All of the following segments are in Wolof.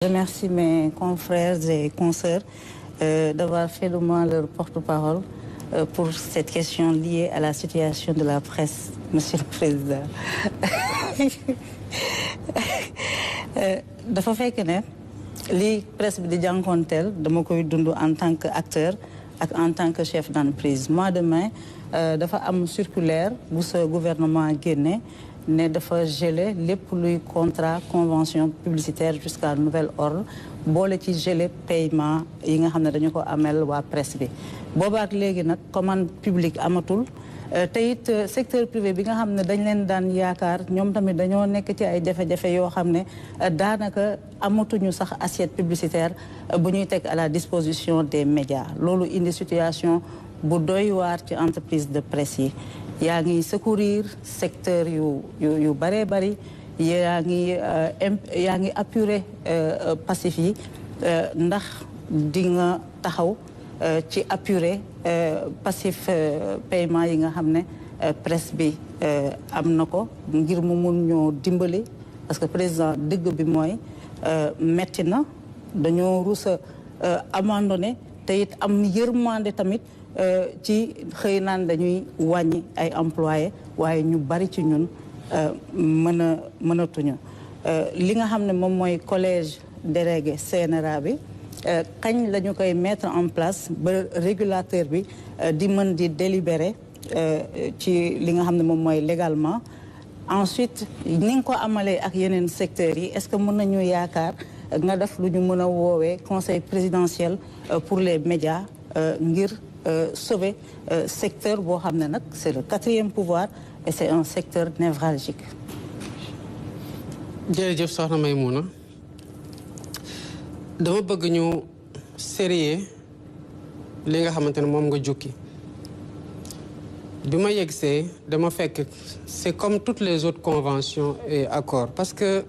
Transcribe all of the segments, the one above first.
Je remercie mes confrères et consoeurs d'avoir fait de moi leur porte-parole pour cette question liée à la situation de la presse, Monsieur le Président. dafa fekk ne li presse bi di jànkoonteel dama koy dund en tant qu'acteur ak en tant que chef d'entreprise. Mois de mai dafa am circulaire bu sa gouvernement génne ne dafa gelé lépp luy contrat convention publicitaire jusqu'à nouvel ordre boole ci gelé paiement yi nga xam ne dañu ko amel waa presse bi boobaak léegi nag commande publique amatul te it secteur privé bi nga xam ne dañ leen daan yaakaar ñoom tamit dañoo nekk ci ay jafe-jafe yoo xam ne daanaka amatuñu sax assiette publicitaire bu ñuy teg à la disposition des médias loolu indi situation bu doy waar ci entreprise de presse yi yaa ngi secourir secteur yu bëree bëri yaa ngi apurer passif yi ndax di nga taxaw ci apurer passif paiement yi nga xam ne presse bi am na ko ngir mu mun ñoo dimbali parce que président dëgg bi mooy metti na dañoo rusa abandonné te it am yërmande tamit ci xëy naan dañuy wàññi ay employés waaye ñu bari ci ñun mënatuñu li nga xam ne moom mooy collège délégué CNRA bi kañ la ñu koy mettre en place ba régulateur bi di mën di délibérer ci li nga xam ne moom mooy légalement ensuite ni nga ko amalee ak yeneen secteurs yi est-ce que mën nañu yaakaar nga def lu ñu mën a woowee conseil présidentiel pour les médias ngir sauver secteur boo xam ne nag c'est le quatrième pouvoir et c'est un secteur névralgique. jërëjëf soxna Maïmouna dama bëgg ñu sérieux li nga xamante ne moom nga jukki bi ma yegsee dama fekk c'est comme toutes les autres conventions et accords parce que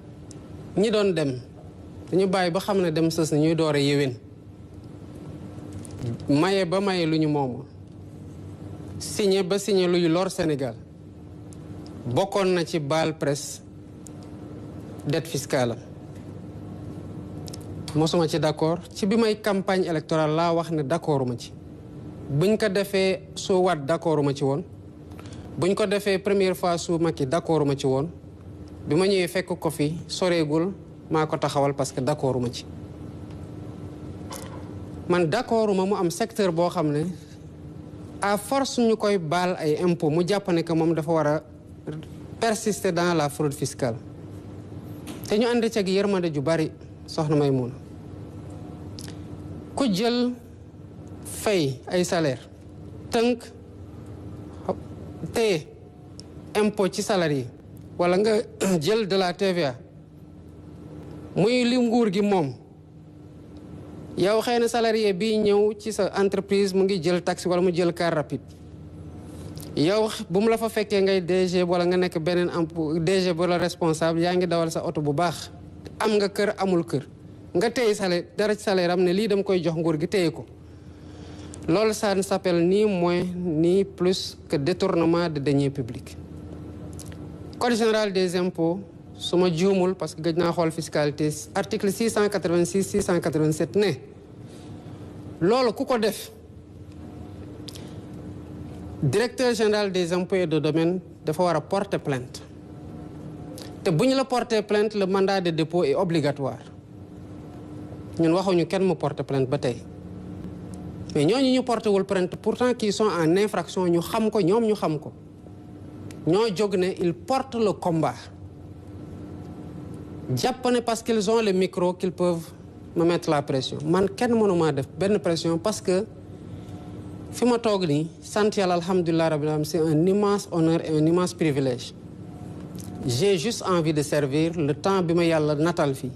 ñi doon dem dañu bàyyi ba xam ne dem sës na ñuy door a yéwén maye ba maye lu ñu moomu signé ba signé luy lor Sénégal bokkoon na ci baal presse dette fiscale mosuma ci d'accord ci bi may campagne électorale laa wax ne d'accorduma ci buñ ko defee su Wade d'accorduma ci woon buñ ko defee première fois su Macky d'accorduma ci woon bi ma ñëwee fekk ko fi soreegul maa ko taxawal parce que d'accorduma ci man d'accorduma mu am secteur boo xam ne à force ñu koy baal ay impôts mu jàpp ne que moom dafa war a persister dans la fraude fiscale te ñu ànd ci ak yërmande ju bari soxna Maïmouna ku jël fay ay salaire tënk te impôt ci salaire yi wala nga jël de la TVA muy li nguur gi moom yow xëy na salarié bi ñëw ci sa entreprise mu ngi jël taxi wala mu jël car rapide yow bu mu la fa fekkee ngay DG wala nga nekk beneen DG wala responsable yaa ngi dawal sa oto bu baax am nga kër amul kër nga téye salaire dara ci salaire am ne lii dama koy jox nguur gi téye ko loolu ça ne s'appelle ni moins ni plus que détournement de deniers publics. Code général des impôts su ma juumul parce que gëj naa xool fiscalité article 686 687 ne loolu ku ko def directeur général des impôts et de domaines dafa war a porter plainte te bu ñu la porter plainte le mandat de dépôt est obligatoire ñun waxuñu kenn mu porter plainte ba tey mais ñooñu ñu porter wul plainte pourtant qui sont en infraction ñu xam ko ñoom ñu xam ko ñoo jóg ne ils portent le combat jàpp ne parce qu'ils ont le micro qu'ils peuvent me mettre la pression man kenn mënuma def benn pression parce que fi ma toog nii sant yàlla alhamdulilah rabbil alamin c'est un immense honneur et un immense privilège j'ai juste envie de servir le temps bi ma yàlla natal fii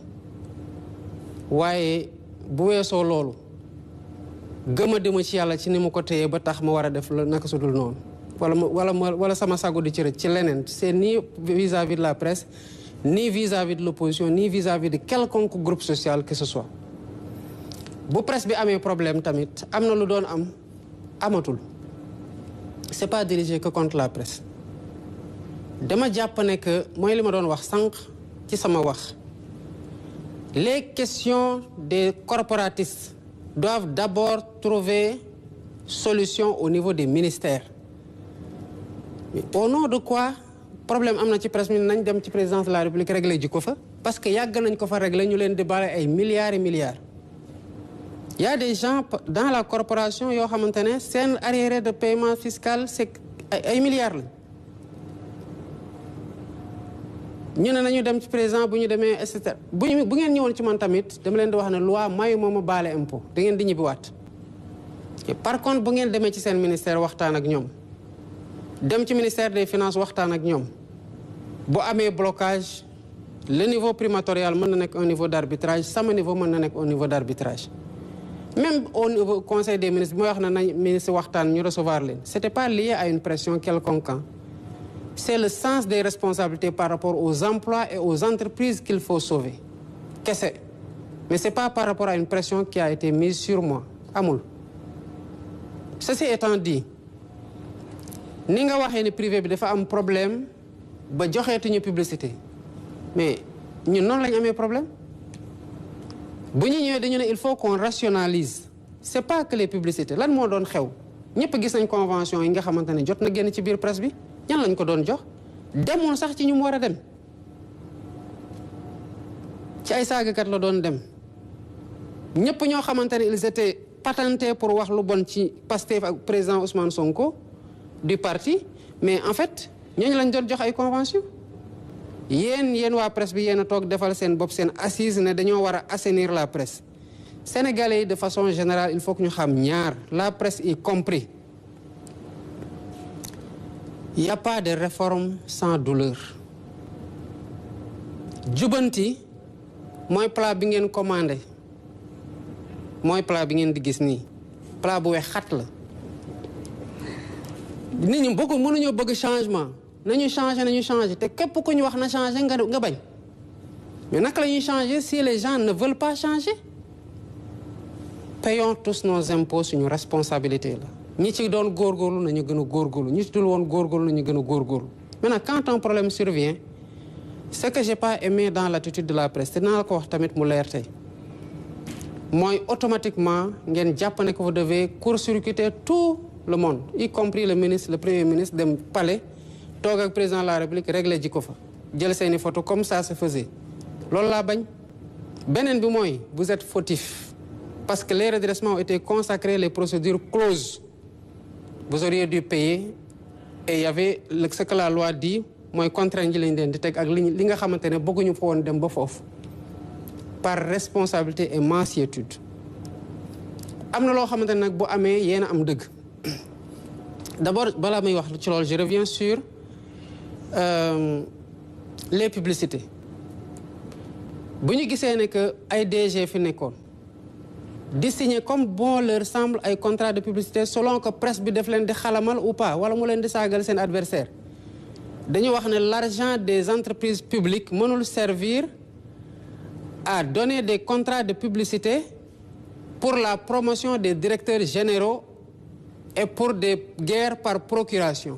waaye bu weesoo loolu gëma dema ci yàlla ci ni ma ko téyee ba tax ma war a def la naka sudul noonu wala sama sago di ci rëcc ci leneen c'est ni vis-à-vis de la presse ni vis-à-vis de l'opposition ni vis-à-vis de quelconque groupe social que ce soit bu presse bi amee problème tamit am na lu doon am amatul c'est pas dirigé que contre la presse dama jàpp ne que mooy li ma doon wax sànq ci sama wax les questions des corporatistes doivent d'abord trouver solution au niveau des ministères. Mais au nom de quoi problème am na ci presse mi nañ dem ci présidence de la République régler ji ko fa parce que yàgg nañ ko fa régler ñu leen di bale ay milliards et milliards. Il y a des gens dans la corporation yoo xamante ne seen arriéré de paiement fiscal c'est ay milliards lañ. ñu ne nañu dem ci président bu ñu demee et cetera bu ngeen ñëwoon ci man tamit dama leen di wax ne loi mayu moom a baale impôt da ngeen di ñibbiwaat. Par contre bu ngeen demee ci seen ministère waxtaan ak ñoom dem ci ministère des finances waxtaan ak ñoom bu amee blocage le niveau primatorial mën na nekk un niveau d'arbitrage sama niveau mën na nekk un niveau d'arbitrage. Même au niveau conseil des ministres bi mooy wax na nañ ministre waxtaan ñu recevoir leen c'était pas lié à une pression quelconque. C'est le sens des responsabilités par rapport aux emplois et aux entreprises qu'il faut sauver. Kese. Mais c'est pas par rapport à une pression qui a été mise sur moi. Amul. Ceci étant dit, ni nga waxee ni privé bi dafa am problème ba joxeetuñu publicité mais ñun noonu lañu amee problème bu ñu ñëwee dañu ne il faut qu'on rationalise c'est pas que les publicités lan moo doon xew ñëpp gis nañ convention yi nga xamante ne jot na génn ci biir presse bi ñan lañ ko doon jox demul sax ci ñu mu war a dem ci ay saagakat la doon dem ñëpp ñoo xamante ne ils étaient patentés pour wax lu bon ci Pastef ak président Ousmane Sonko du parti mais en fait ñooñu lañ doon jox ay convention yéen waa presse bi yéen a toog defal seen bopp seen assise ne dañoo war a assainir la presse sénégalais yi de façon générale il faut que ñu xam ñaar la presse y compris il y a pas de réforme sans douleur jubanti mooy plat bi ngeen commandé mooy plat bi ngeen di gis nii plat bu weex xat la nit ñi mënuñoo bëgg changement nañu changer te képp ku ñu wax na changer nga bañ mais naka la ñuy changer si les gens ne veulent pas changer payons tous nos impôts suñu responsabilité la ñi ci doon góorgóorlu nañu gën a góorgóorlu ñi ci dul woon góorgóorlu nañu gën a góorgóorlu maintenant quand un problème survient ce que j'ai pas aimé dans l'attitude de la presse te naa la ko wax tamit mu leer tey mooy automatiquement ngeen jàpp ne que vous devez court-circuiter tout le monde y compris le ministre le premier ministre dem palais toog ak président de la République réglé ji ko fa jël seeni photo comme ça se faisait loolu laa bañ beneen bi mooy vous êtes fautif parce que les redressements ont été consacrés les procédures closes vous auriez dû payer et il y avait ce que la loi dit mooy contrainte ji lañ leen di teg ak li nga xamante ne bëgguñu fa woon dem ba foofu par responsabilité et mansuétude am na loo xamante ne nag bu amee yéen a am dëgg d'abord balaa may wax ci loolu je reviens sur les publicités bu ñu gisee ne que ay DG fi nekkoon di signer comme bon leur semble ay contrat de publicité selon que presse bi def leen di xalamal ou pas wala mu leen di saagal seen adversaire dañu wax ne l'argent des entreprises publiques mënul servir à donner des contrats de publicité pour la promotion des directeurs généraux et pour des guerres par procuration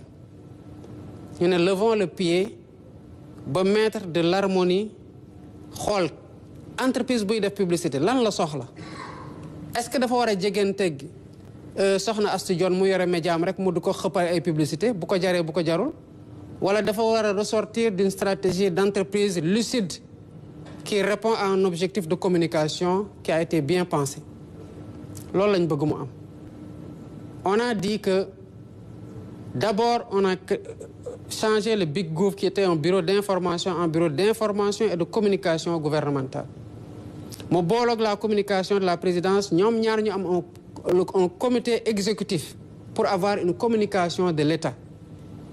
ñu ne levons le pied ba mettre de l'harmonie xool entreprise buy def publicité lan la soxla est-ce que dafa war a jegeenteeg soxna Astou Dione mu yore médiam rek mu du ko xëppal ay publicité bu ko jaree bu ko jarul wala dafa war a ressortir d'une stratégie d'entreprise lucide qui répond à un objectif de communication qui a été bien pensé loolu lañ bëgg mu am on a dit que d'abord on a changé le Big Gouv qui était un bureau d'information en bureau d'information et de communication gouvernementale mu booloog la communication de la présidence ñoom ñaar ñu am un comité exécutif pour avoir une communication de l'État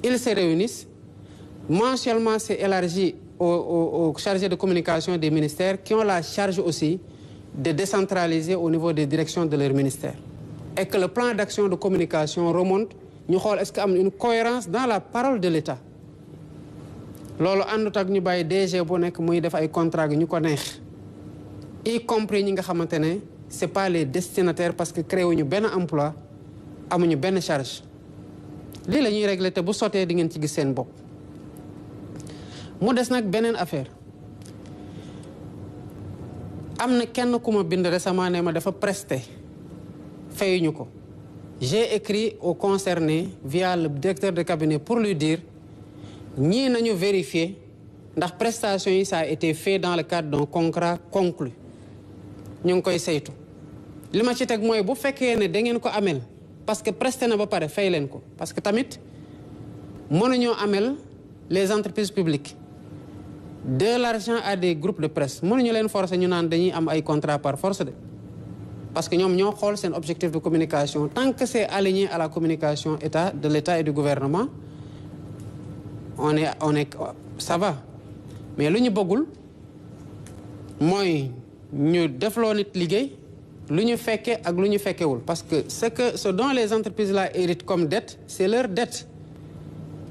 ils se réunissent mensuellement c'est élargi aux chargés de communication des ministères qui ont la charge aussi de décentraliser au niveau des directions de leur ministère et que le plan d'action de communication remonte ñu xool est-ce que am na une cohérence dans la parole de l'État loolu àndut ak ñu bàyyi DG bu nekk muy def ay contrat gi ñu ko neex y compris ñi nga xamante ne c'est pas les destinataires parce que créé wuñu benn emploi amuñu benn charge lii la ñuy régler te bu sotee di ngeen ci gis seen bopp mu des nag beneen affaire am na kenn ku ma bind récemment ne ma dafa presté fayuñu ko. J'ai écrit au concerné via le directeur de cabinet pour lui dire ñii nañu vérifier ndax prestation yi ça a été fait dans le cadre d'un contrat conclu ñu ngi koy saytu. li ma ci teg mooy bu fekkee ne da ngeen ko amel parce que presté na ba pare fay leen ko parce que tamit mënuñoo amel les entreprises publiques de l'argent à des groupes de presse mënuñu leen forcer ñu naan dañuy am ay contrat par force de parce que ñoom ñoo xool seen objectif de communication tant que c'est aligné à la communication de l'État et du gouvernement on est ça va mais lu ñu bëggul mooy ñu defloo nit liggéey lu ñu fekke ak lu ñu fekkewul parce que ce dont les entreprises là héritent comme dette c'est leur dette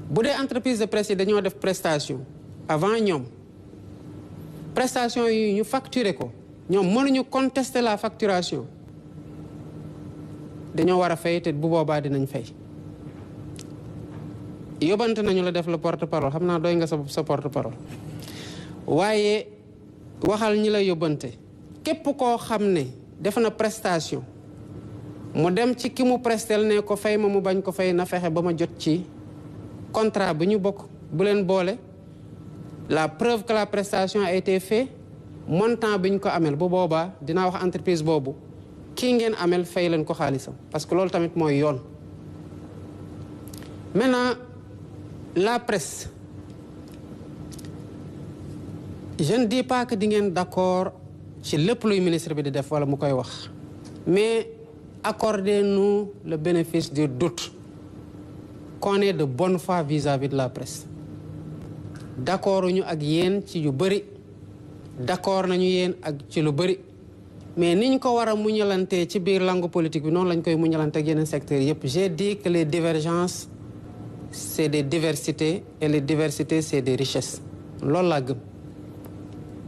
bu dee entreprise de presse yi dañoo def prestation avant ñoom prestation yi ñu facturer ko ñoom mënuñu contester la facturation dañoo war a fay te bu boobaa dinañ fay yóbbante nañu la def la porte-parole xam naa doy nga sa porte-parole waaye waxal ñi la yóbbante képp koo xam ne def na prestation mu dem ci ki mu prestel ne ko fay ma mu bañ ko fay na fexe ba ma jot ci contrat bi ñu bokk bu leen boole la preuve que la prestation a été faite montant bi ñu ko amel bu boobaa dinaa wax entreprise boobu kii ngeen amel fay leen ko xaalisam parce que loolu tamit mooy yoon. Maintenant la presse je ne dis pas que di ngeen d'accord ci lépp luy ministre bi di def wala mu koy wax mais accordez-nous le bénéfice du doute qu'on est de bonne foi vis-à-vis de la presse. D'accord ñu ak yéen ci yu bëri d'accord nañu yéen ak ci lu bëri mais niñ ko war a muñalantee ci biir langue politique bi noonu lañ koy muñalante ak yeneen secteurs yëpp. J'ai dit que les divergences c'est des diversités et les diversités c'est des richesses loolu laa gëm.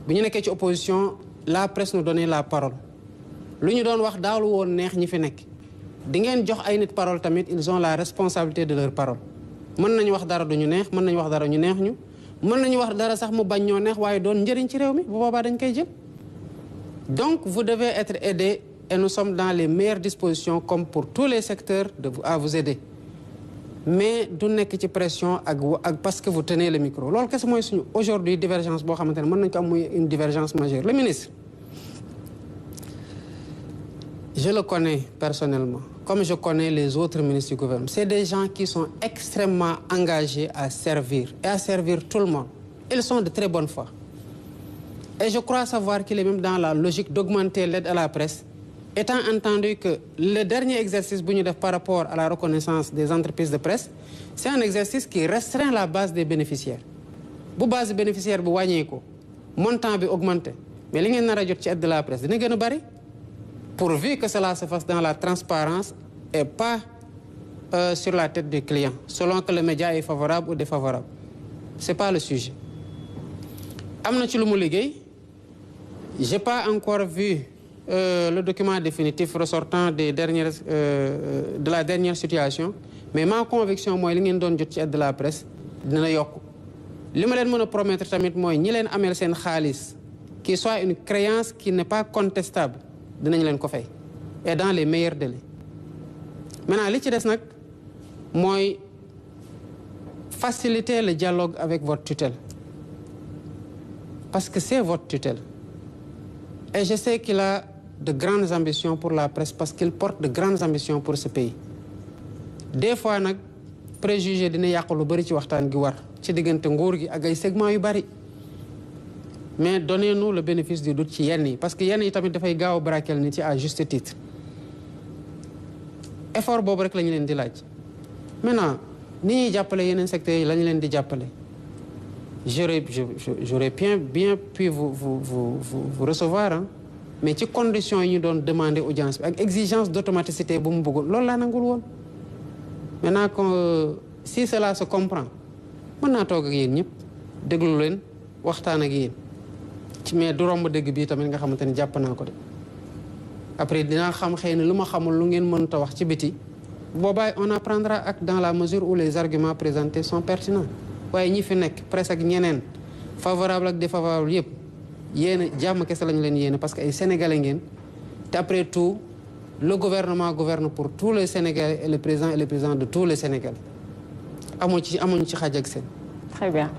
bu ñu nekkee ci opposition la presse nous donnait la parole lu ñu doon wax daawlu woon neex ñi fi nekk di ngeen jox ay nit parole tamit ils ont la responsabilité de leur parole. mën nañu wax dara du ñu neex mën nañu wax dara ñu neex ñu mën nañu wax dara sax mu bañ ñoo neex waaye doon njëriñ ci réew mi bu boobaa dañ koy jël. Donc vous devez être aidés et nous sommes dans les meilleures dispositions comme pour tous les secteurs à vous aider mais du nekk ci pression ak parce que vous tenez le micro loolu kese mooy suñu aujourd'hui divergence boo xamante ne mën nañu ko am muy une divergence majeure. Le ministre je le connais personnellement comme je connais les autres ministres du gouvernement. C'est des gens qui sont extrêmement engagés à servir et à servir tout le monde. Ils sont de très bonne foi. Et je crois savoir qu'il est même dans la logique d'augmenter l'aide à la presse, étant entendu que le dernier exercice bu ñu def par rapport à la reconnaissance des entreprises de presse, c'est un exercice qui restreint la base des bénéficiaires. Bu base bénéficiaire bu wàññeeku montant bi augmenté mais li ngeen nar a jot ci aide de la presse dina gën a bari. Pourvu que cela se fasse dans la transparence et pas sur la tête du client, selon que le média est favorable ou défavorable. C'est pas le sujet. Am na ci lu mu liggéey, j'ai pas encore vu le document définitif ressortant de la dernière situation, mais ma conviction mooy li ngeen doon jot ci aide de la presse dina yokk. Li ma leen mën a promettre tamit mooy ñi leen ameel seen xaalis qui soit une créance qui n'est pas contestable. dinañ leen ko fay et dans les meilleurs délais. Maintenant li ci des nag mooy faciliter le dialogue avec votre tutelle parce que c'est votre tutelle et je sais qu'il a de grandes ambitions pour la presse parce qu'il porte de grandes ambitions pour ce pays. Des fois nag préjugé dina yàq lu bari ci waxtaan gi war ci diggante nguur gi ak ay segments yu bari. Mais donnez-nous le bénéfice du doute ci yenn yi parce que yenn yi tamit dafay gaaw a braquer nit ci à juste titre effort boobu rek la ñu leen di laaj. Maintenant ni ñuy jàppale yeneen secteurs yi la ñu leen di jàppale j'aurais bien pu vous recevoir hein mais ci conditions yi ñu doon demander audience bi ak exigence d'automaticité bu mu bëggul loolu laa nangul woon. Maintenant si cela se comprend mën naa toog ak yéen ñëpp déglu leen waxtaan ak yéen. Mais du romb dëgg bii tamit nga xamante ni jàpp naa ko de après dinaa xam xëy na lu ma xamul lu ngeen mënta wax ci biti boobaa on apprendra acte dans la mesure où les arguments présentés sont pertinents waaye ñi fi nekk presse ak ñeneen favorable ak défavorable yëpp yéen jàmm kese lañu leen yéene parce que ay sénégalais ngeen te après tout le gouvernement gouverne pour tous les Sénégalais et le président de tous les Sénégalais amuñu ci xaaj ak seen. Très bien.